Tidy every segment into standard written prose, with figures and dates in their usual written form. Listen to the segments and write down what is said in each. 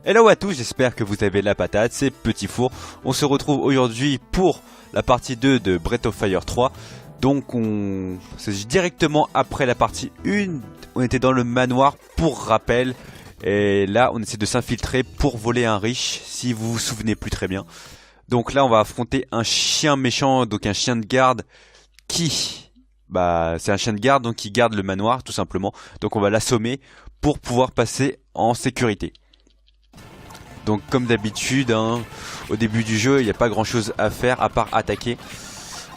Hello à tous, j'espère que vous avez la patate, c'est Petit Four. On se retrouve aujourd'hui pour la partie 2 de Breath of Fire 3. Donc c'est directement après la partie 1, on était dans le manoir pour rappel. Et là on essaie de s'infiltrer pour voler un riche, si vous vous souvenez plus très bien. Donc là on va affronter un chien méchant, donc un chien de garde qui... c'est un chien de garde donc qui garde le manoir tout simplement. Donc on va l'assommer pour pouvoir passer en sécurité. Donc comme d'habitude, au début du jeu, il n'y a pas grand chose à faire à part attaquer.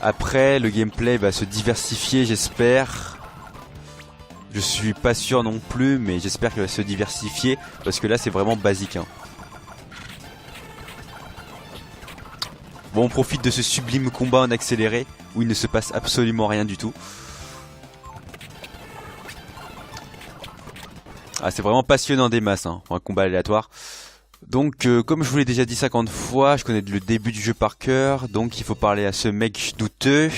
Après, le gameplay va se diversifier, j'espère. Je suis pas sûr non plus, mais j'espère qu'il va se diversifier. Parce que là, c'est vraiment basique. Bon, on profite de ce sublime combat en accéléré, où il ne se passe absolument rien du tout. Ah, c'est vraiment passionnant des masses, pour un combat aléatoire. Donc comme je vous l'ai déjà dit 50 fois, je connais le début du jeu par cœur. Donc il faut parler à ce mec douteux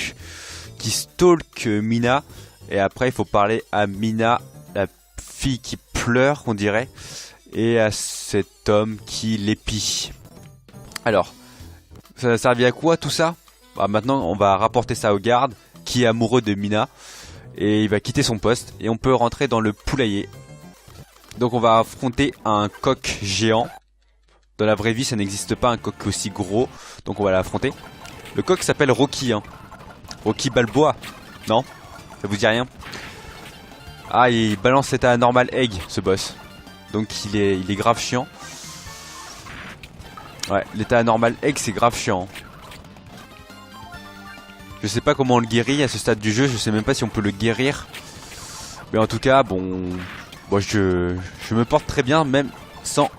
qui stalk Mina. Et après il faut parler à Mina, la fille qui pleure on dirait. Et à cet homme qui l'épie. Alors, ça a servi à quoi tout ça? Maintenant on va rapporter ça au garde qui est amoureux de Mina. Et il va quitter son poste et on peut rentrer dans le poulailler. Donc on va affronter un coq géant. Dans la vraie vie, ça n'existe pas un coq aussi gros, donc on va l'affronter. Le coq s'appelle Rocky, Rocky Balboa. Non? Ça vous dit rien? Ah, il balance cet anormal egg, ce boss. Donc il est grave chiant. Ouais, l'état anormal egg, c'est grave chiant. Je sais pas comment on le guérit à ce stade du jeu, je sais même pas si on peut le guérir. Mais en tout cas, bon je me porte très bien, même sans...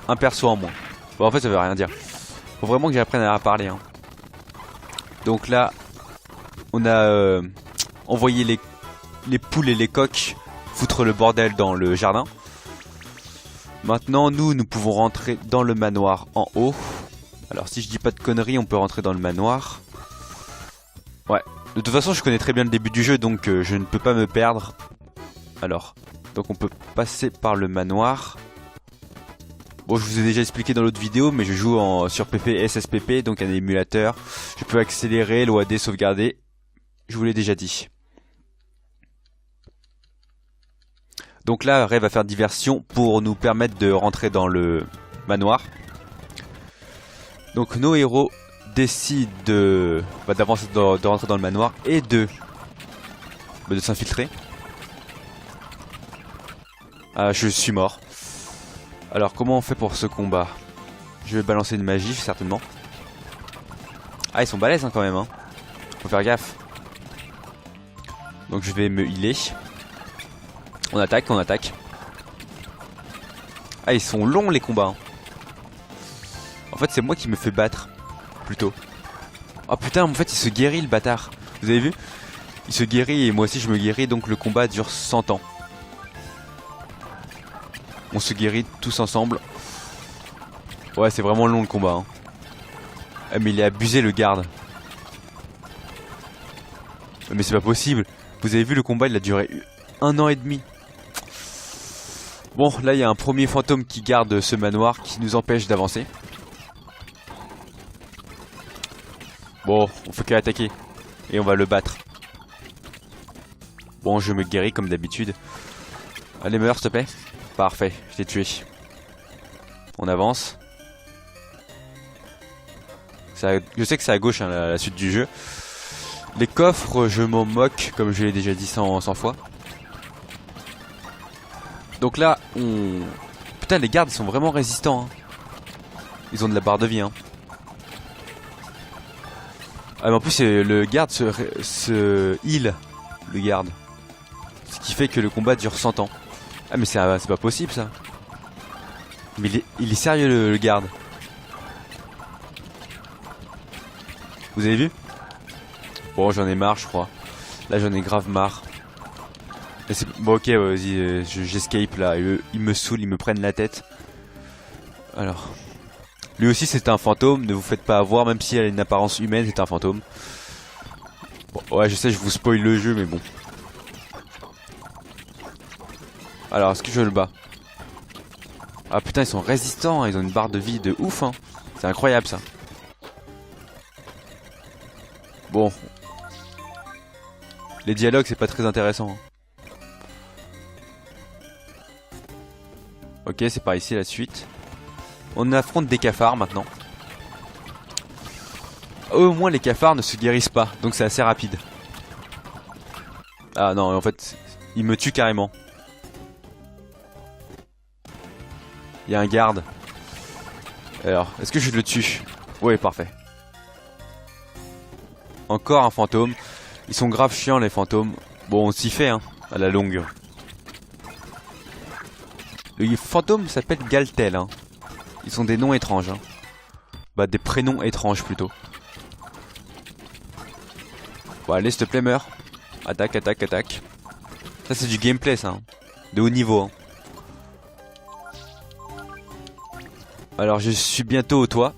un perso en moins. Bon en fait ça veut rien dire. Faut vraiment que j'apprenne à parler. Donc là on a envoyé les poules et les coqs foutre le bordel dans le jardin. Maintenant nous pouvons rentrer dans le manoir en haut. Alors si je dis pas de conneries, on peut rentrer dans le manoir. Ouais. De toute façon je connais très bien le début du jeu, donc je ne peux pas me perdre. Alors, donc on peut passer par le manoir. Bon, je vous ai déjà expliqué dans l'autre vidéo, mais je joue sur PP SSPP, donc un émulateur. Je peux accélérer, l'OAD, sauvegarder. Je vous l'ai déjà dit. Donc là, Ray va faire diversion pour nous permettre de rentrer dans le manoir. Donc nos héros décident d'avancer, de rentrer dans le manoir et de s'infiltrer. Ah, je suis mort. Alors comment on fait pour ce combat? Je vais balancer une magie certainement. Ah ils sont balèzes quand même Faut faire gaffe. Donc je vais me healer. On attaque. Ah ils sont longs les combats En fait c'est moi qui me fais battre plutôt. Oh putain en fait il se guérit le bâtard. Vous avez vu? Il se guérit et moi aussi je me guéris, donc le combat dure 100 ans. On se guérit tous ensemble. Ouais c'est vraiment long le combat Ah, mais il est abusé le garde. Mais c'est pas possible. Vous avez vu le combat, il a duré 1 an et demi. Bon là il y a un premier fantôme qui garde ce manoir, qui nous empêche d'avancer. Bon on fait qu'attaquer et on va le battre. Bon je me guéris comme d'habitude. Allez meurs s'il te plaît. Parfait, je t'ai tué. On avance. Je sais que c'est à gauche la suite du jeu. Les coffres, je m'en moque, comme je l'ai déjà dit 100 fois. Donc là, putain, les gardes sont vraiment résistants. Ils ont de la barre de vie. Ah mais en plus, le garde se heal, le garde. Ce qui fait que le combat dure 100 ans. Ah mais c'est pas possible ça. Mais il est sérieux le garde. Vous avez vu? Bon j'en ai marre je crois. Là j'en ai grave marre. Bon ok vas-y j'escape là. Ils me saoulent, ils me prennent la tête. Alors. Lui aussi c'est un fantôme, ne vous faites pas avoir, même si elle a une apparence humaine, c'est un fantôme. Bon, ouais je sais je vous spoil le jeu mais bon. Alors est-ce que je le bats? Ah putain, ils sont résistants, ils ont une barre de vie de ouf, hein. C'est incroyable ça. Bon. Les dialogues, c'est pas très intéressant. Ok, c'est par ici la suite. On affronte des cafards maintenant. Au moins les cafards ne se guérissent pas, donc c'est assez rapide. Ah non, en fait, ils me tuent carrément. Il y a un garde. Alors, est-ce que je le tue? Oui, parfait. Encore un fantôme. Ils sont grave chiants les fantômes. Bon, on s'y fait hein, à la longue. Le fantôme s'appelle Galtel hein. Ils sont des noms étranges hein. Bah des prénoms étranges plutôt. Bon allez s'il te plaît meurs. Attaque, attaque, attaque. Ça c'est du gameplay ça hein. De haut niveau hein. Alors je suis bientôt au toit.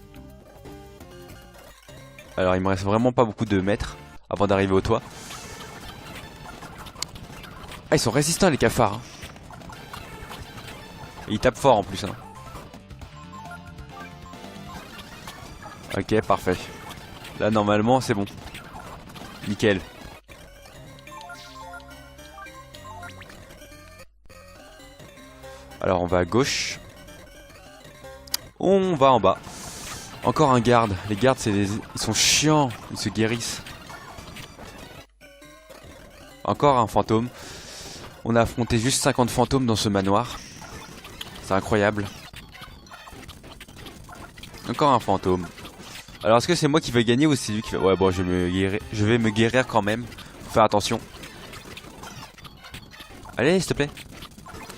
Alors il me reste vraiment pas beaucoup de mètres avant d'arriver au toit. Ah ils sont résistants les cafards hein. Et ils tapent fort en plus hein. Ok parfait. Là normalement c'est bon. Nickel. Alors on va à gauche. On va en bas. Encore un garde. Les gardes ils sont chiants. Ils se guérissent. Encore un fantôme. On a affronté juste 50 fantômes dans ce manoir. C'est incroyable. Encore un fantôme. Alors est-ce que c'est moi qui vais gagner ou c'est lui qui va... Ouais bon je vais me guérir quand même. Faut faire attention. Allez s'il te plaît.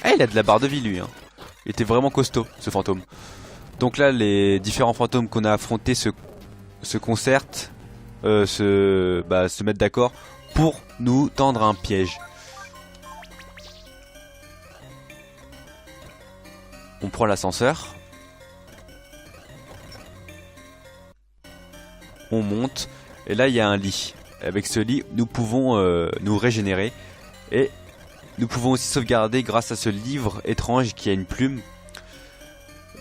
Ah il a de la barre de vie lui hein. Il était vraiment costaud ce fantôme. Donc là les différents fantômes qu'on a affrontés se concertent. Se mettent d'accord pour nous tendre un piège. On prend l'ascenseur. On monte. Et là il y a un lit. Avec ce lit nous pouvons nous régénérer. Et nous pouvons aussi sauvegarder grâce à ce livre étrange qui a une plume.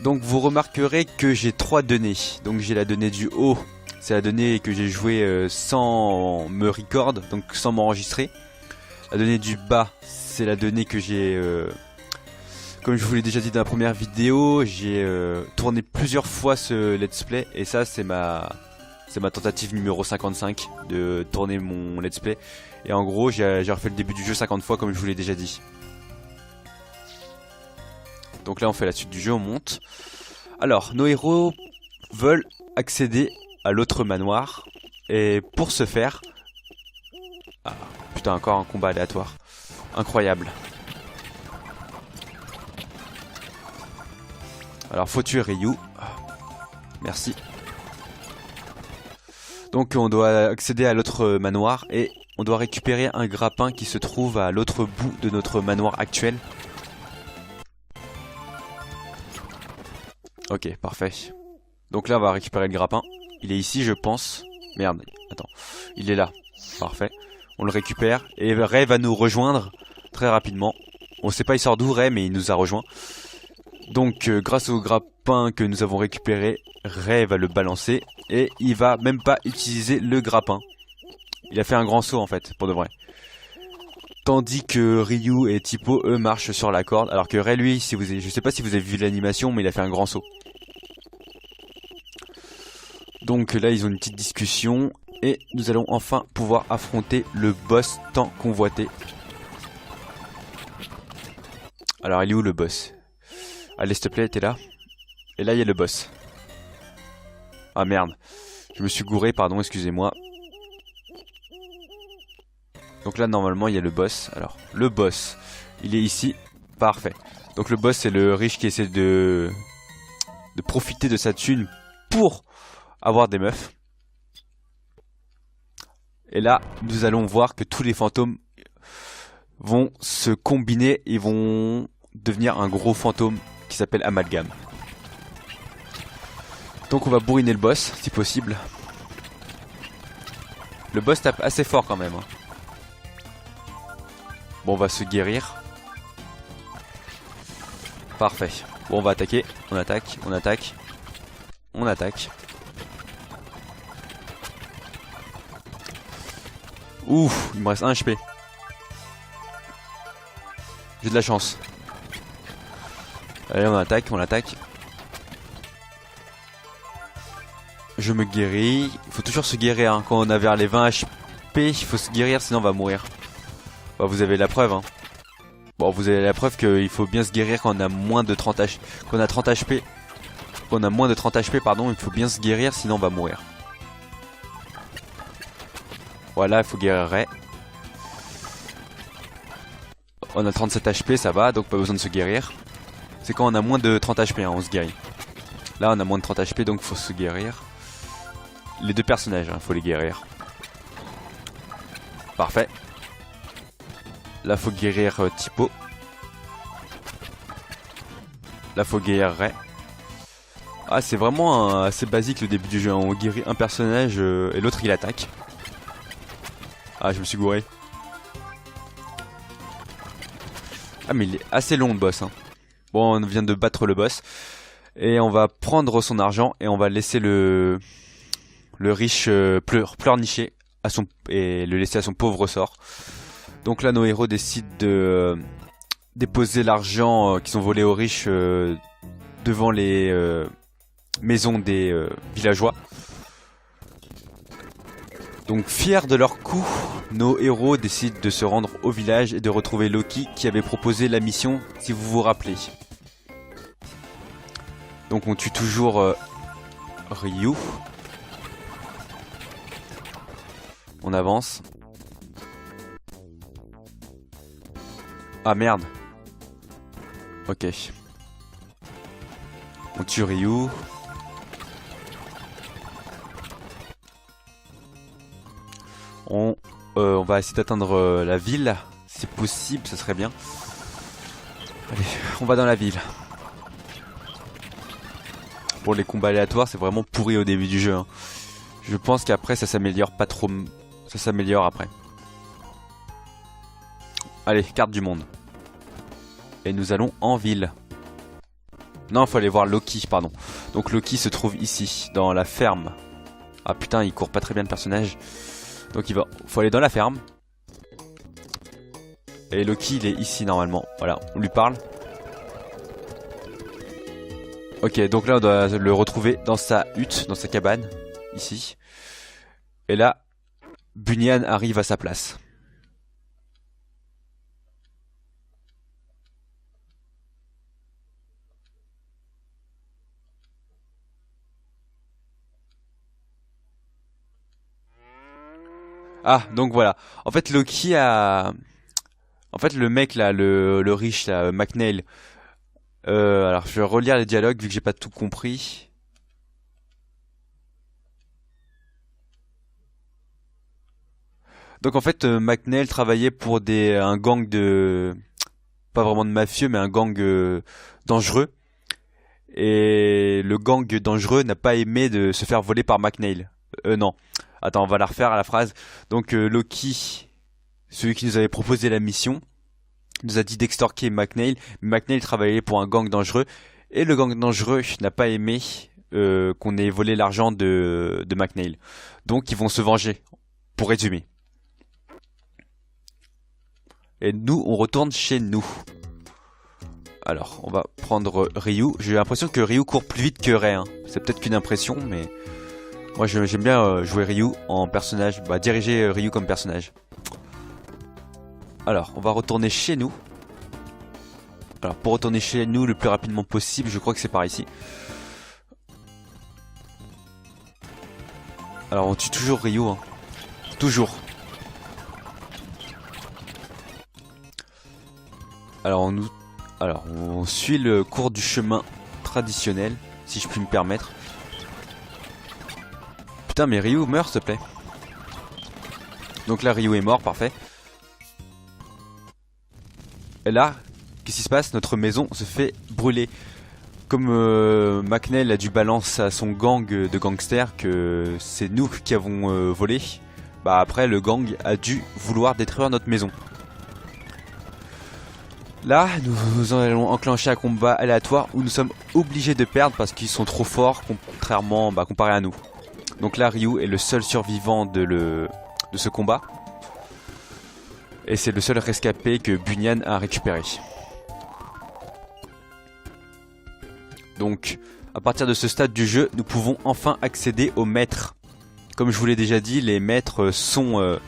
Donc vous remarquerez que j'ai 3 données. Donc j'ai la donnée du haut. C'est la donnée que j'ai jouée sans me record. Donc sans m'enregistrer. La donnée du bas. C'est la donnée que j'ai... Comme je vous l'ai déjà dit dans la première vidéo, j'ai tourné plusieurs fois ce let's play et ça c'est ma tentative numéro 55 de tourner mon let's play. Et en gros j'ai refait le début du jeu 50 fois comme je vous l'ai déjà dit. Donc là on fait la suite du jeu, on monte. Alors nos héros veulent accéder à l'autre manoir. Et pour ce faire... Ah putain encore un combat aléatoire. Incroyable. Alors faut tuer Ryu. Merci. Donc on doit accéder à l'autre manoir et on doit récupérer un grappin qui se trouve à l'autre bout de notre manoir actuel. Ok, parfait. Donc là on va récupérer le grappin. Il est ici je pense. Merde, attends. Il est là. Parfait. On le récupère et Ray va nous rejoindre très rapidement. On sait pas il sort d'où Ray mais il nous a rejoint. Donc grâce au grappin que nous avons récupéré, Ray va le balancer et il va même pas utiliser le grappin. Il a fait un grand saut en fait, pour de vrai. Tandis que Ryu et Tipo eux marchent sur la corde, alors que Ray lui, je sais pas si vous avez vu l'animation, mais il a fait un grand saut. Donc là ils ont une petite discussion et nous allons enfin pouvoir affronter le boss tant convoité. Alors il est où le boss ? Allez s'il te plaît, t'es là. Et là il y a le boss. Ah merde. Je me suis gouré, pardon, excusez-moi. Donc là normalement il y a le boss. Alors le boss, il est ici. Parfait. Donc le boss c'est le riche qui essaie de profiter de sa thune pour avoir des meufs. Et là nous allons voir que tous les fantômes vont se combiner et vont devenir un gros fantôme qui s'appelle Amalgame. Donc on va bourriner le boss si possible. Le boss tape assez fort quand même hein. Bon on va se guérir. Parfait. Bon, on va attaquer. On attaque, on attaque. On attaque. Ouf, il me reste 1 HP. J'ai de la chance. Allez, on attaque, on attaque. Je me guéris. Il faut toujours se guérir hein. Quand on a vers les 20 HP, il faut se guérir sinon on va mourir. Bah, vous avez la preuve hein. Bon, vous avez la preuve qu'il faut bien se guérir quand on a moins de 30 HP. Quand on a 30 HP. Quand on a moins de 30 HP, pardon, il faut bien se guérir sinon on va mourir. Voilà, il faut guérir Ray. On a 37 HP, ça va, donc pas besoin de se guérir. C'est quand on a moins de 30 HP, hein, on se guérit. Là, on a moins de 30 HP, donc il faut se guérir. Les deux personnages, il faut les guérir. Parfait. Là, faut guérir Typo. Là, faut guérir Ray. Ah, c'est vraiment assez basique le début du jeu. On guérit un personnage et l'autre il attaque. Ah, je me suis gouré. Ah, mais il est assez long le boss. Hein. Bon, on vient de battre le boss. Et on va prendre son argent et on va laisser le riche pleurnicher et le laisser à son pauvre sort. Donc là, nos héros décident de déposer l'argent qu'ils ont volé aux riches devant les maisons des villageois. Donc fiers de leur coup, nos héros décident de se rendre au village et de retrouver Loki qui avait proposé la mission, si vous vous rappelez. Donc on tue toujours Ryu. On avance. Ah merde. Ok. On tue Ryu. On va essayer d'atteindre la ville. Si c'est possible, ça serait bien. Allez, on va dans la ville. Pour les combats aléatoires, c'est vraiment pourri au début du jeu. Hein. Je pense qu'après, ça s'améliore pas trop. Ça s'améliore après. Allez, carte du monde. Et nous allons en ville. Non, il faut aller voir Loki, pardon. Donc Loki se trouve ici, dans la ferme. Ah putain, il court pas très bien le personnage. Donc faut aller dans la ferme. Et Loki il est ici normalement. Voilà, on lui parle. Ok, donc là on doit le retrouver dans sa hutte, dans sa cabane. Ici. Et là, Bunyan arrive à sa place. Ah, donc voilà. En fait, Loki a... En fait, le mec là, le riche là, McNeil. Alors, je vais relire les dialogues vu que j'ai pas tout compris. Donc en fait, McNeil travaillait pour un gang de... Pas vraiment de mafieux, mais un gang dangereux. Et le gang dangereux n'a pas aimé de se faire voler par McNeil. Non. Attends, on va la refaire à la phrase. Donc Loki, celui qui nous avait proposé la mission, nous a dit d'extorquer McNeil. McNeil travaillait pour un gang dangereux. Et le gang dangereux n'a pas aimé qu'on ait volé l'argent de McNeil. Donc ils vont se venger, pour résumer. Et nous, on retourne chez nous. Alors, on va prendre Ryu. J'ai l'impression que Ryu court plus vite que Ray. Hein. C'est peut-être qu'une impression, mais... Moi j'aime bien jouer Ryu en personnage, diriger Ryu comme personnage. Alors, on va retourner chez nous. Alors, pour retourner chez nous le plus rapidement possible, je crois que c'est par ici. Alors, on tue toujours Ryu. Hein. Toujours. Alors, on suit le cours du chemin traditionnel, si je puis me permettre. Putain, mais Ryu meurt, s'il te plaît. Donc là, Ryu est mort, parfait. Et là, qu'est-ce qui se passe? Notre maison se fait brûler. Comme McNeil a dû balancer à son gang de gangsters que c'est nous qui avons volé, bah après le gang a dû vouloir détruire notre maison. Là, nous allons enclencher un combat aléatoire où nous sommes obligés de perdre parce qu'ils sont trop forts contrairement, comparé à nous. Donc là, Ryu est le seul survivant de ce combat. Et c'est le seul rescapé que Bunyan a récupéré. Donc, à partir de ce stade du jeu, nous pouvons enfin accéder aux maîtres. Comme je vous l'ai déjà dit, les maîtres sont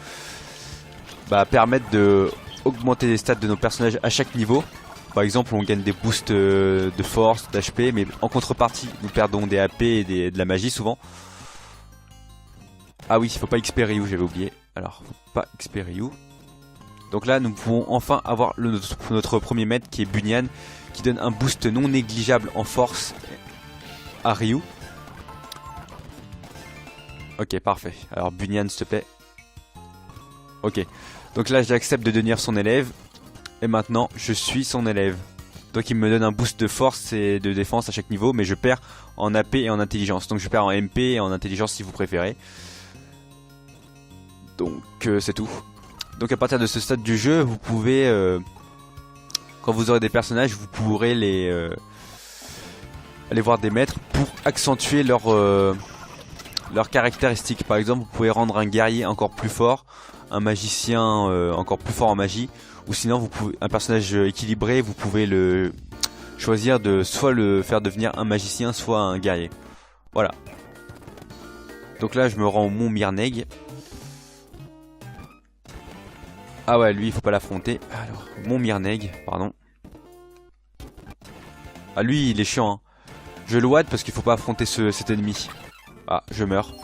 permettent de augmenter les stats de nos personnages à chaque niveau. Par exemple, on gagne des boosts de force, d'HP, mais en contrepartie, nous perdons des AP et de la magie souvent. Ah oui, il faut pas XP Ryu, j'avais oublié. Alors, faut pas XP Ryu. Donc là, nous pouvons enfin avoir notre premier maître qui est Bunyan, qui donne un boost non négligeable en force à Ryu. Ok, parfait. Alors Bunyan, s'il te plaît. Ok. Donc là, j'accepte de devenir son élève. Et maintenant, je suis son élève. Donc il me donne un boost de force et de défense à chaque niveau, mais je perds en AP et en intelligence. Donc je perds en MP et en intelligence si vous préférez. Donc c'est tout. Donc à partir de ce stade du jeu, vous pouvez... quand vous aurez des personnages, vous pourrez aller voir des maîtres pour accentuer leurs caractéristiques. Par exemple, vous pouvez rendre un guerrier encore plus fort, un magicien encore plus fort en magie, ou sinon vous pouvez un personnage équilibré, vous pouvez le choisir de soit le faire devenir un magicien, soit un guerrier. Voilà. Donc là, je me rends au Mont Myrneg. Ah ouais, lui, il faut pas l'affronter. Alors, Mont Myrneg, pardon. Ah, lui, il est chiant, hein. Je le wad parce qu'il faut pas affronter cet ennemi. Ah, je meurs.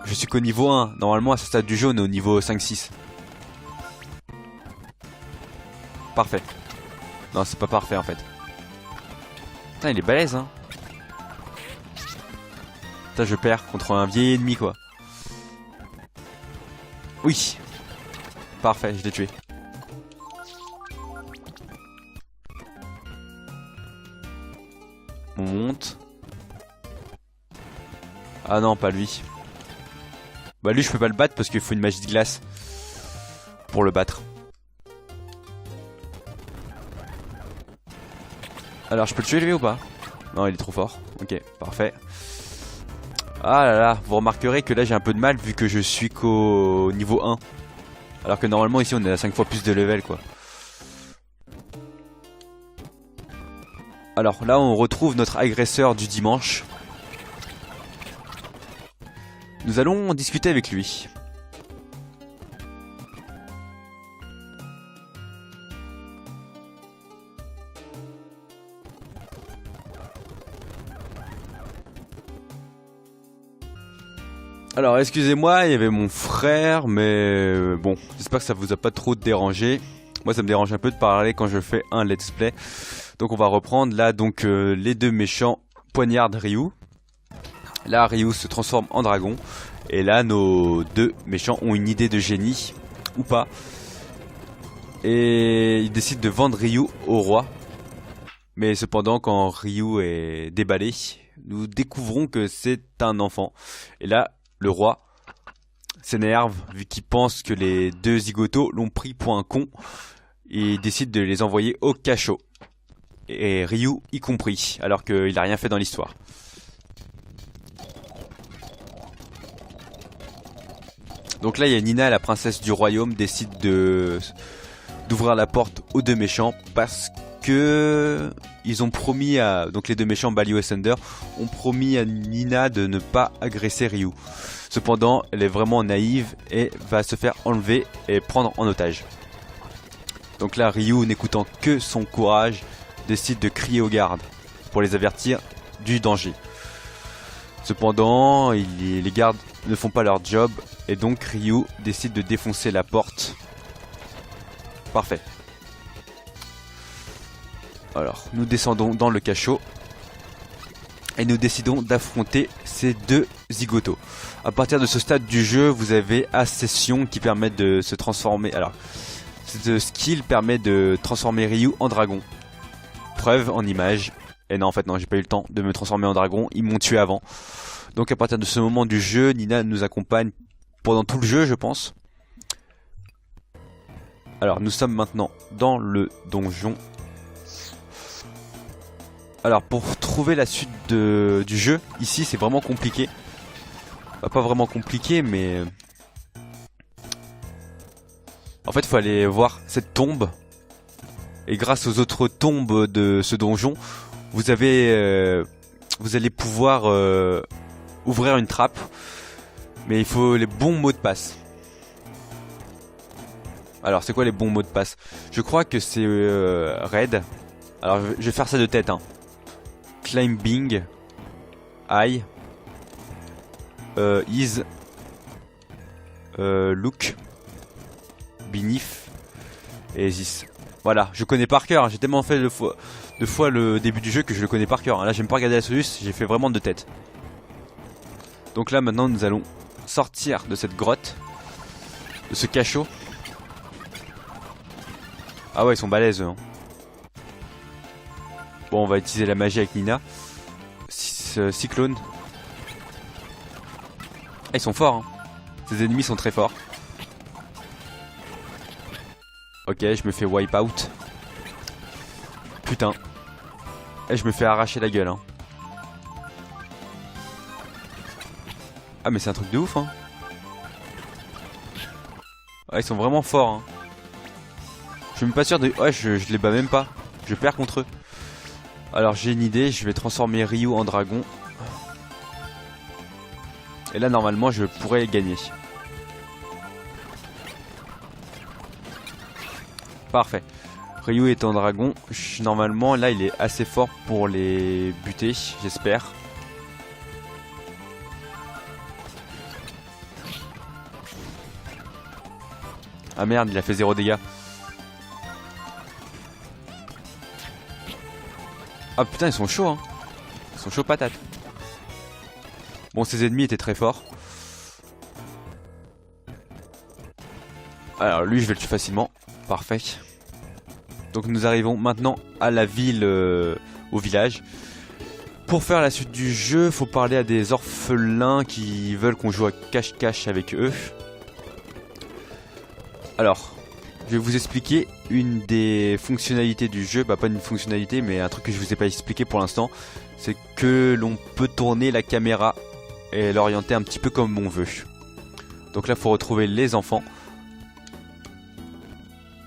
Je suis qu'au niveau 1. Normalement, à ce stade du jeu, on est au niveau 5-6. Parfait. Non, c'est pas parfait, en fait. Putain, il est balèze, hein. Putain, je perds contre un vieil ennemi, quoi. Oui. Parfait, je l'ai tué. On monte. Ah non, pas lui. Bah lui je peux pas le battre parce qu'il faut une magie de glace pour le battre. Alors je peux le tuer lui ou pas? Non, il est trop fort. Ok, parfait. Ah là là, vous remarquerez que là j'ai un peu de mal vu que je suis qu'au niveau 1. Alors que normalement ici on est à 5 fois plus de level quoi. Alors là on retrouve notre agresseur du dimanche. Nous allons discuter avec lui. Alors excusez-moi, il y avait mon frère, mais bon, j'espère que ça vous a pas trop dérangé. Moi ça me dérange un peu de parler quand je fais un let's play. Donc on va reprendre là donc les deux méchants poignardent Ryu. Là Ryu se transforme en dragon. Et là nos deux méchants ont une idée de génie, ou pas. Et ils décident de vendre Ryu au roi. Mais cependant quand Ryu est déballé, nous découvrons que c'est un enfant. Et là le roi s'énerve vu qu'il pense que les deux zigotos l'ont pris pour un con. Et il décide de les envoyer au cachot. Et Ryu y compris, alors qu'il n'a rien fait dans l'histoire. Donc là il y a Nina, la princesse du royaume, décide d'ouvrir la porte aux deux méchants parce que ils ont promis à, donc les deux méchants Balio et Thunder ont promis à Nina de ne pas agresser Ryu. Cependant elle est vraiment naïve et va se faire enlever et prendre en otage. Donc là Ryu, n'écoutant que son courage, décide de crier aux gardes pour les avertir du danger. Cependant les gardes ne font pas leur job et donc Ryu décide de défoncer la porte. Parfait. Alors nous descendons dans le cachot et nous décidons d'affronter ces deux zigotos. À partir de ce stade du jeu, vous avez Ascension qui permet de se transformer. Alors ce skill permet de transformer Ryu en dragon. Preuve en image. Et non, en fait non, j'ai pas eu le temps de me transformer en dragon, ils m'ont tué avant. Donc à partir de ce moment du jeu, Nina nous accompagne pendant tout le jeu je pense. Alors nous sommes maintenant dans le donjon. Alors pour trouver la suite du jeu, ici c'est vraiment compliqué. Bah, pas vraiment compliqué mais... En fait il faut aller voir cette tombe. Et grâce aux autres tombes de ce donjon, vous allez pouvoir ouvrir une trappe. Mais il faut les bons mots de passe. Alors c'est quoi les bons mots de passe? Je crois que c'est raid. Alors je vais faire ça de tête hein. Climbing I is look beneath et this. Voilà, je connais par cœur, j'ai tellement fait deux fois le début du jeu que je le connais par cœur. Là j'aime pas regarder la solution, j'ai fait vraiment de tête. Donc là maintenant nous allons sortir de cette grotte, de ce cachot. Ah ouais, ils sont balèzes hein. Bon, on va utiliser la magie avec Nina. Cyclone. Ah, ils sont forts hein. Ces ennemis sont très forts. Ok, je me fais wipe out. Putain. Et je me fais arracher la gueule hein. Ah mais c'est un truc de ouf hein. Ouais, ils sont vraiment forts hein. Je suis même pas sûr de... Ouais, je les bats même pas. Je perds contre eux. Alors j'ai une idée, je vais transformer Ryu en dragon. Et là normalement je pourrais gagner. Parfait. Ryu est en dragon. Normalement là il est assez fort pour les buter, j'espère. Ah merde, il a fait 0 dégâts. Ah putain, ils sont chauds hein. Ils sont chauds patates. Bon, ces ennemis étaient très forts. Alors lui, je vais le tuer facilement. Parfait. Donc nous arrivons maintenant à la ville, au village. Pour faire la suite du jeu, faut parler à des orphelins qui veulent qu'on joue à cache-cache avec eux. Alors, je vais vous expliquer une des fonctionnalités du jeu. Bah pas une fonctionnalité, mais un truc que je vous ai pas expliqué pour l'instant. C'est que l'on peut tourner la caméra et l'orienter un petit peu comme on veut. Donc là, il faut retrouver les enfants.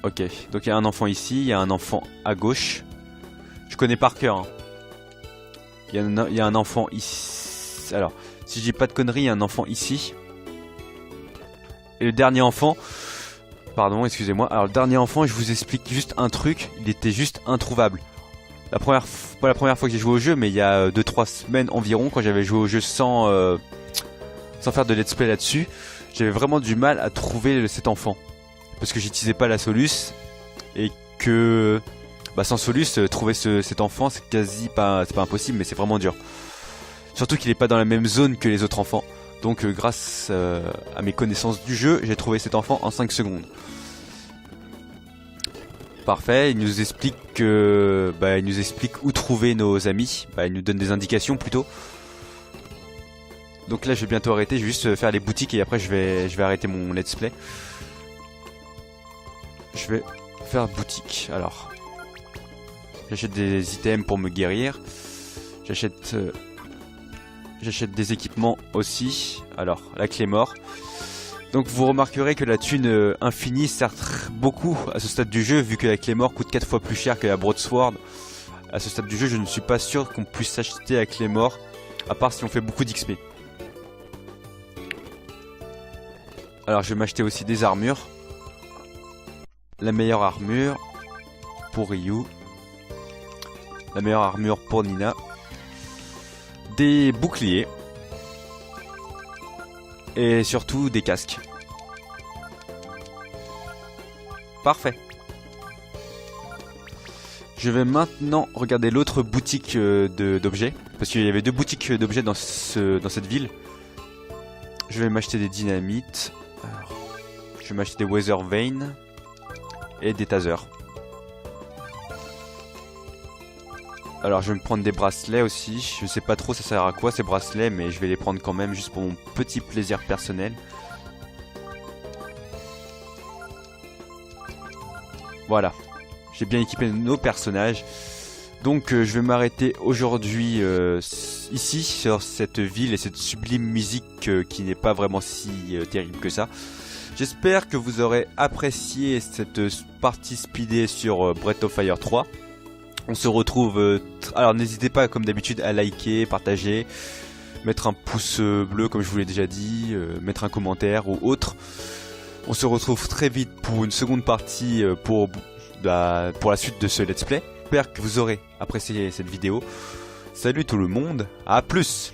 Ok, donc il y a un enfant ici, il y a un enfant à gauche. Je connais par cœur hein. Il y a un enfant ici. Alors, si je dis pas de conneries, il y a un enfant ici. Et le dernier enfant... Pardon, excusez-moi. Alors le dernier enfant, je vous explique juste un truc. Il était juste introuvable. Pas la première fois que j'ai joué au jeu, mais il y a 2-3 semaines environ, quand j'avais joué au jeu sans faire de let's play là-dessus, j'avais vraiment du mal à trouver cet enfant. Parce que j'utilisais pas la Solus. Et que... Bah sans Solus, trouver cet enfant, c'est quasi pas... C'est pas impossible, mais c'est vraiment dur. Surtout qu'il est pas dans la même zone que les autres enfants. Donc grâce à mes connaissances du jeu, j'ai trouvé cet enfant en 5 secondes. Parfait, il nous explique où trouver nos amis. Bah, il nous donne des indications plutôt. Donc là je vais bientôt arrêter, je vais juste faire les boutiques et après je vais arrêter mon let's play. Je vais faire boutique. Alors, j'achète des items pour me guérir. J'achète des équipements aussi. Alors, la clé mort. Donc vous remarquerez que la thune infinie sert beaucoup à ce stade du jeu, vu que la clé mort coûte 4 fois plus cher que la broadsword. À ce stade du jeu, je ne suis pas sûr qu'on puisse s'acheter la clé mort, à part si on fait beaucoup d'XP. Alors je vais m'acheter aussi des armures. La meilleure armure pour Ryu. La meilleure armure pour Nina. Des boucliers. Et surtout des casques. Parfait. Je vais maintenant regarder l'autre boutique d'objets. Parce qu'il y avait 2 boutiques d'objets dans cette ville. Je vais m'acheter des dynamites. Alors, je vais m'acheter des Weather Vane. Et des tasers. Alors je vais me prendre des bracelets aussi. Je sais pas trop ça sert à quoi ces bracelets, mais je vais les prendre quand même juste pour mon petit plaisir personnel. Voilà, j'ai bien équipé nos personnages. Donc je vais m'arrêter aujourd'hui ici sur cette ville et cette sublime musique qui n'est pas vraiment si terrible que ça. J'espère que vous aurez apprécié cette partie speedée sur Breath of Fire 3. On se retrouve... alors n'hésitez pas comme d'habitude à liker, partager, mettre un pouce bleu comme je vous l'ai déjà dit, mettre un commentaire ou autre. On se retrouve très vite pour une seconde partie pour la suite de ce let's play. J'espère que vous aurez apprécié cette vidéo. Salut tout le monde, à plus!